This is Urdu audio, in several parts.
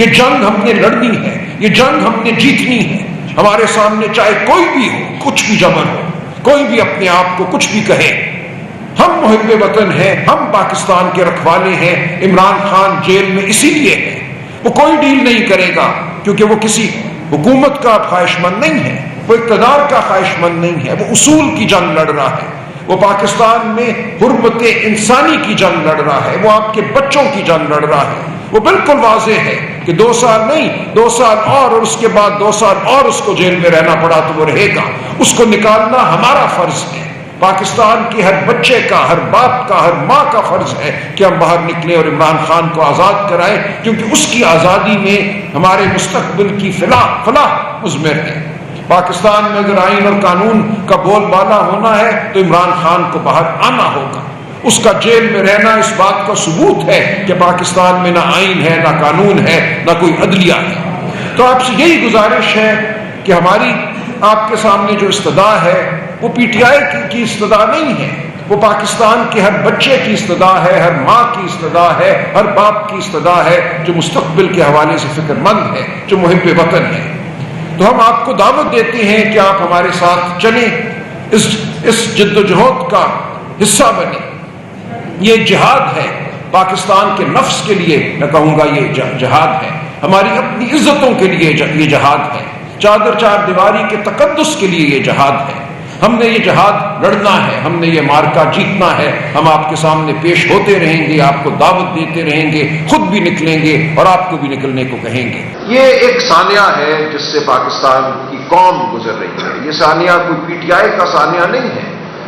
یہ جنگ ہم نے لڑنی ہے، یہ جنگ ہم نے جیتنی ہے۔ ہمارے سامنے چاہے کوئی بھی ہو، کچھ بھی جبر ہو، کوئی بھی اپنے آپ کو کچھ بھی کہے، ہم محب وطن ہیں، ہم پاکستان کے رکھوالے ہیں۔ عمران خان جیل میں اسی لیے ہے، وہ کوئی ڈیل نہیں کرے گا کیونکہ وہ کسی حکومت کا خواہش مند نہیں ہے، وہ اقتدار کا خواہش مند نہیں ہے، وہ اصول کی جنگ لڑ رہا ہے، وہ پاکستان میں حرمت انسانی کی جنگ لڑ رہا ہے، وہ آپ کے بچوں کی جنگ لڑ رہا ہے۔ وہ بالکل واضح ہے کہ 2 سال نہیں، 2 سال اور اس کے بعد 2 سال اور اس کو جیل میں رہنا پڑا تو وہ رہے گا۔ اس کو نکالنا ہمارا فرض ہے، پاکستان کے ہر بچے کا، ہر باپ کا، ہر ماں کا فرض ہے کہ ہم باہر نکلیں اور عمران خان کو آزاد کرائیں، کیونکہ اس کی آزادی میں ہمارے مستقبل کی فلاح مضمر ہے۔ پاکستان میں اگر آئین اور قانون کا بول بالا ہونا ہے تو عمران خان کو باہر آنا ہوگا۔ اس کا جیل میں رہنا اس بات کا ثبوت ہے کہ پاکستان میں نہ آئین ہے، نہ قانون ہے، نہ کوئی عدلیہ ہے۔ تو آپ سے یہی گزارش ہے کہ ہماری آپ کے سامنے جو استدعا ہے وہ پی ٹی آئی کی استدعا نہیں ہے، وہ پاکستان کے ہر بچے کی استدعا ہے، ہر ماں کی استدعا ہے، ہر باپ کی استدعا ہے جو مستقبل کے حوالے سے فکر مند ہے، جو محب وطن ہے۔ تو ہم آپ کو دعوت دیتے ہیں کہ آپ ہمارے ساتھ چلیں، اس جد و جہد کا حصہ بنیں۔ یہ جہاد ہے پاکستان کے نفس کے لیے، میں کہوں گا یہ جہاد ہے، ہماری اپنی عزتوں کے لیے یہ جہاد ہے، چادر چار دیواری کے تقدس کے لیے یہ جہاد ہے۔ ہم نے یہ جہاد لڑنا ہے، ہم نے یہ معرکہ جیتنا ہے۔ ہم آپ کے سامنے پیش ہوتے رہیں گے، آپ کو دعوت دیتے رہیں گے، خود بھی نکلیں گے اور آپ کو بھی نکلنے کو کہیں گے۔ یہ ایک سانحہ ہے جس سے پاکستان کی قوم گزر رہی ہے۔ یہ سانحہ کوئی پی ٹی آئی کا سانحہ نہیں ہے۔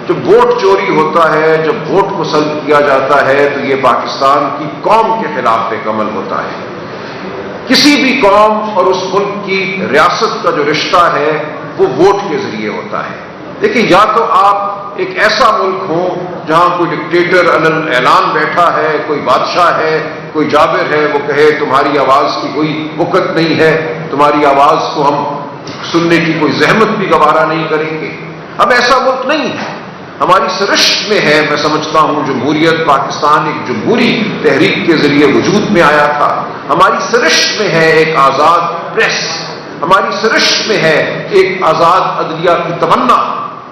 جب ووٹ چوری ہوتا ہے، جب ووٹ کو سلب کیا جاتا ہے تو یہ پاکستان کی قوم کے خلاف ایک عمل ہوتا ہے۔ کسی بھی قوم اور اس ملک کی ریاست کا جو رشتہ ہے وہ ووٹ کے ذریعے ہوتا ہے۔ دیکھیں، یا تو آپ ایک ایسا ملک ہو جہاں کوئی ڈکٹیٹر اعلان بیٹھا ہے، کوئی بادشاہ ہے، کوئی جابر ہے، وہ کہے تمہاری آواز کی کوئی وقت نہیں ہے، تمہاری آواز کو ہم سننے کی کوئی زحمت بھی گوارا نہیں کریں گے۔ ہم ایسا ملک نہیں ہے، ہماری سرشت میں ہے۔ میں سمجھتا ہوں جمہوریت پاکستان ایک جمہوری تحریک کے ذریعے وجود میں آیا تھا۔ ہماری سرشت میں ہے ایک آزاد پریس، ہماری سرشت میں ہے ایک آزاد عدلیہ کی تمنا۔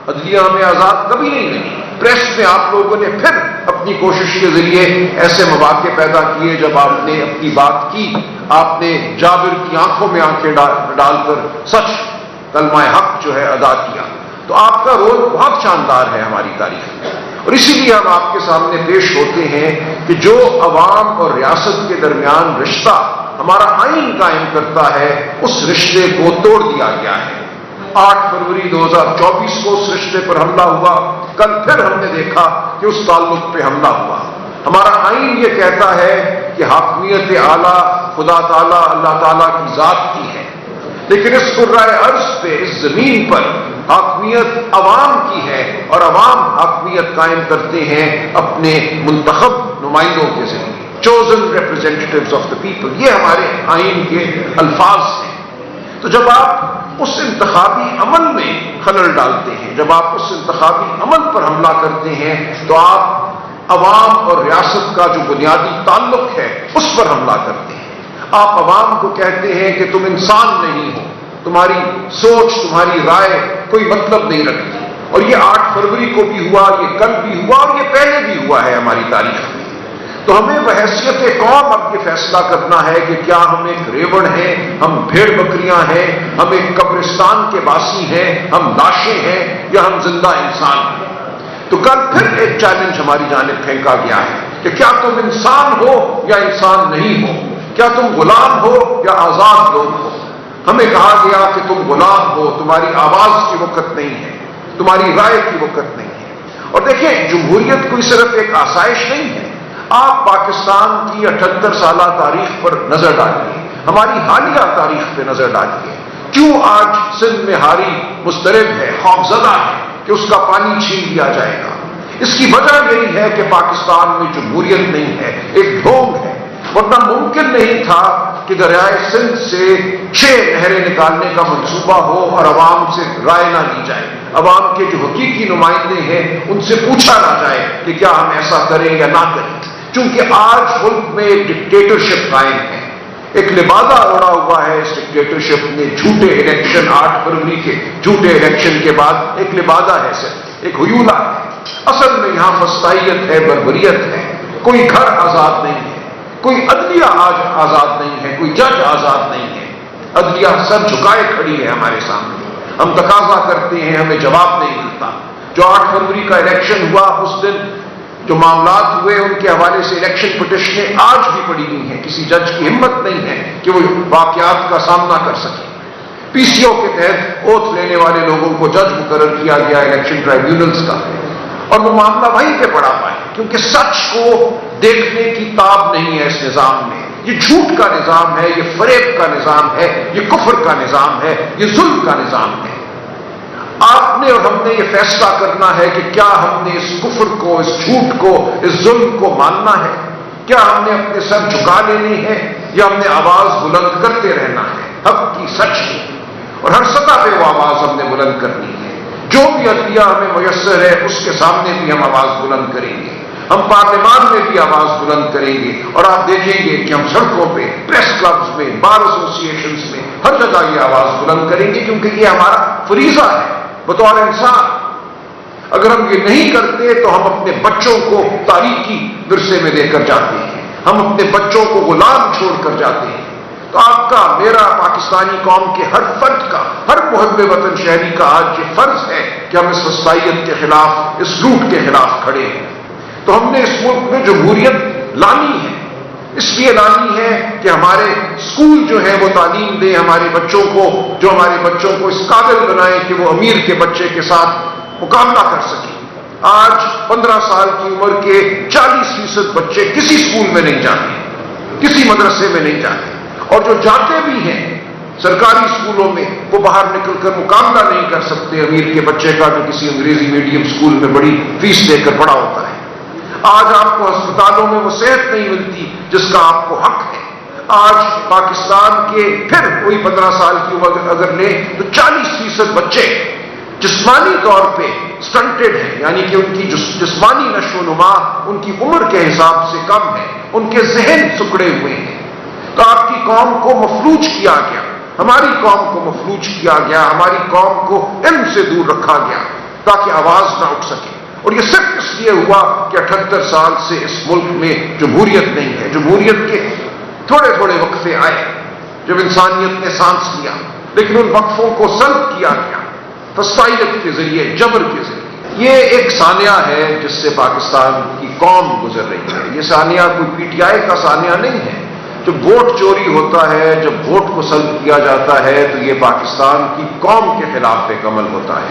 عدلیہ میں آزاد کبھی نہیں رہی۔ پریس میں آپ لوگوں نے پھر اپنی کوشش کے ذریعے ایسے مواقع پیدا کیے جب آپ نے اپنی بات کی، آپ نے جابر کی آنکھوں میں آنکھیں ڈال کر سچ کلمہ حق جو ہے ادا کیا۔ تو آپ کا رول بہت شاندار ہے ہماری تاریخ میں، اور اسی لیے ہم آپ کے سامنے پیش ہوتے ہیں کہ جو عوام اور ریاست کے درمیان رشتہ ہمارا آئین قائم کرتا ہے، اس رشتے کو توڑ دیا گیا ہے۔ 8 فروری 2024 کو اس رشتے پر حملہ ہوا، کل پھر ہم نے دیکھا کہ اس تعلق پہ حملہ ہوا۔ ہمارا آئین یہ کہتا ہے کہ حاکمیت اعلیٰ خدا تعالیٰ اللہ تعالیٰ کی ذات کی ہے، لیکن اس کرۂ ارض پہ، اس زمین پر حاکمیت عوام کی ہے، اور عوام حاکمیت قائم کرتے ہیں اپنے منتخب نمائندوں کے ذریعے، chosen representatives of the people۔ یہ ہمارے آئین کے الفاظ ہیں۔ تو جب آپ اس انتخابی عمل میں خلل ڈالتے ہیں، جب آپ اس انتخابی عمل پر حملہ کرتے ہیں، تو آپ عوام اور ریاست کا جو بنیادی تعلق ہے اس پر حملہ کرتے ہیں۔ آپ عوام کو کہتے ہیں کہ تم انسان نہیں ہو، تمہاری سوچ، تمہاری رائے کوئی مطلب نہیں رکھتی۔ اور یہ 8 فروری کو بھی ہوا، یہ کل بھی ہوا، اور یہ پہلے بھی ہوا ہے ہماری تاریخ میں۔ تو ہمیں بحیثیت قوم اب یہ فیصلہ کرنا ہے کہ کیا ہم ایک ریوڑ ہیں، ہم بھیڑ بکریاں ہیں، ہم ایک قبرستان کے باسی ہیں، ہم لاشیں ہیں، یا ہم زندہ انسان ہیں۔ تو کل پھر ایک چیلنج ہماری جانب پھینکا گیا ہے کہ کیا تم انسان ہو یا انسان نہیں ہو، کیا تم غلام ہو یا آزاد لوگ ہو۔ ہمیں کہا گیا کہ تم غلام ہو، تمہاری آواز کی وقت نہیں ہے، تمہاری رائے کی وقت نہیں ہے۔ اور دیکھیں، جمہوریت کوئی صرف ایک آسائش نہیں ہے۔ آپ پاکستان کی 78 سالہ تاریخ پر نظر ڈالیے، ہماری حالیہ تاریخ پہ نظر ڈالیے، کیوں آج سندھ میں ہاری مضطرب ہے، خوفزدہ ہے کہ اس کا پانی چھین لیا جائے گا۔ اس کی وجہ یہی ہے کہ پاکستان میں جمہوریت نہیں ہے، ایک ڈھونگ ہے۔ ورنہ ممکن نہیں تھا کہ دریائے سندھ سے 6 نہریں نکالنے کا منصوبہ ہو اور عوام سے رائے نہ لی جائے، عوام کے جو حقیقی نمائندے ہیں ان سے پوچھا نہ جائے کہ کیا ہم ایسا کریں یا نہ کریں۔ چونکہ آج ملک میں ایک ڈکٹیٹرشپ قائم ہے، ایک لبادہ اڑا ہوا ہے اس ڈکٹیٹرشپ نے جھوٹے الیکشن 8 فروری کے جھوٹے الیکشن کے بعد ایک لبادہ ہے صرف، ایک ہیولہ ہے۔ اصل میں یہاں فسطائیت ہے، بربریت ہے، کوئی گھر آزاد نہیں ہے، کوئی عدلیہ آج آزاد نہیں ہے، کوئی جج آزاد نہیں ہے۔ عدلیہ سر جھکائے کھڑی ہے ہمارے سامنے، ہم تقاضا کرتے ہیں، ہمیں جواب نہیں ملتا۔ جو 8 فروری کا الیکشن ہوا اس دن جو معاملات ہوئے ان کے حوالے سے الیکشن پٹیشنیں آج بھی پڑی ہوئی ہیں، کسی جج کی ہمت نہیں ہے کہ وہ واقعات کا سامنا کر سکے۔ پی سی او کے تحت اوتھ لینے والے لوگوں کو جج مقرر کیا گیا الیکشن ٹرائیبیونلز کا، اور وہ معاملہ وہیں پہ پڑا ہوا ہے، کیونکہ سچ کو دیکھنے کی تاب نہیں ہے اس نظام میں۔ یہ جھوٹ کا نظام ہے، یہ فریب کا نظام ہے، یہ کفر کا نظام ہے، یہ ظلم کا نظام ہے۔ آپ نے اور ہم نے یہ فیصلہ کرنا ہے کہ کیا ہم نے اس کفر کو، اس جھوٹ کو، اس ظلم کو ماننا ہے؟ کیا ہم نے اپنے سر جھکا لینی ہے یا ہم نے آواز بلند کرتے رہنا ہے حق کی، سچ کی؟ اور ہر سطح پہ وہ آواز ہم نے بلند کرنی ہے۔ جو بھی عدلیہ ہمیں میسر ہے اس کے سامنے بھی ہم آواز بلند کریں گے، ہم پارلیمان میں بھی آواز بلند کریں گے، اور آپ دیکھیں گے کہ ہم سڑکوں پہ، پریس کلبز میں، بار ایسوسی ایشنز میں، ہر جگہ یہ آواز بلند کریں گے، کیونکہ یہ ہمارا فریضہ ہے بطور انسان۔ اگر ہم یہ نہیں کرتے تو ہم اپنے بچوں کو تاریخی ورثے میں دے کر جاتے ہیں، ہم اپنے بچوں کو غلام چھوڑ کر جاتے ہیں۔ تو آپ کا، میرا، پاکستانی قوم کے ہر فرد کا، ہر محب وطن شہری کا آج یہ فرض ہے کہ ہم اس فسطائیت کے خلاف، اس لوٹ کے خلاف کھڑے ہیں۔ تو ہم نے اس ملک میں جمہوریت لانی ہے، اس لیے لانی ہے کہ ہمارے اسکول جو ہیں وہ تعلیم دیں ہمارے بچوں کو، جو ہمارے بچوں کو اس قابل بنائیں کہ وہ امیر کے بچے کے ساتھ مقابلہ کر سکیں۔ آج 15 سال کی عمر کے 40% بچے کسی اسکول میں نہیں جاتے، کسی مدرسے میں نہیں جاتے، اور جو جاتے بھی ہیں سرکاری اسکولوں میں وہ باہر نکل کر مقابلہ نہیں کر سکتے امیر کے بچے کا جو کسی انگریزی میڈیم اسکول میں بڑی فیس دے کر پڑھا ہوتا ہے۔ آج آپ کو ہسپتالوں میں وہ صحت نہیں ملتی جس کا آپ کو حق ہے۔ آج پاکستان کے پھر کوئی 15 سال کی عمر اگر لیں تو 40% بچے جسمانی طور پہ سٹنٹڈ ہیں، یعنی کہ ان کی جسمانی نشو و نما ان کی عمر کے حساب سے کم ہے، ان کے ذہن سکڑے ہوئے ہیں۔ تو آپ کی قوم کو مفلوج کیا گیا، ہماری قوم کو مفلوج کیا گیا، ہماری قوم کو علم سے دور رکھا گیا تاکہ آواز نہ اٹھ سکے۔ اور یہ صرف اس لیے ہوا کہ 78 سال سے اس ملک میں جمہوریت نہیں ہے۔ جمہوریت کے تھوڑے تھوڑے وقفے آئے جب انسانیت نے سانس لیا، لیکن ان وقفوں کو سلب کیا گیا فسطائیت کے ذریعے، جبر کے ذریعے۔ یہ ایک سانحہ ہے جس سے پاکستان کی قوم گزر رہی ہے۔ یہ سانحہ کوئی پی ٹی آئی کا سانحہ نہیں ہے۔ جب ووٹ چوری ہوتا ہے، جب ووٹ کو سلب کیا جاتا ہے تو یہ پاکستان کی قوم کے خلاف ایک عمل ہوتا ہے۔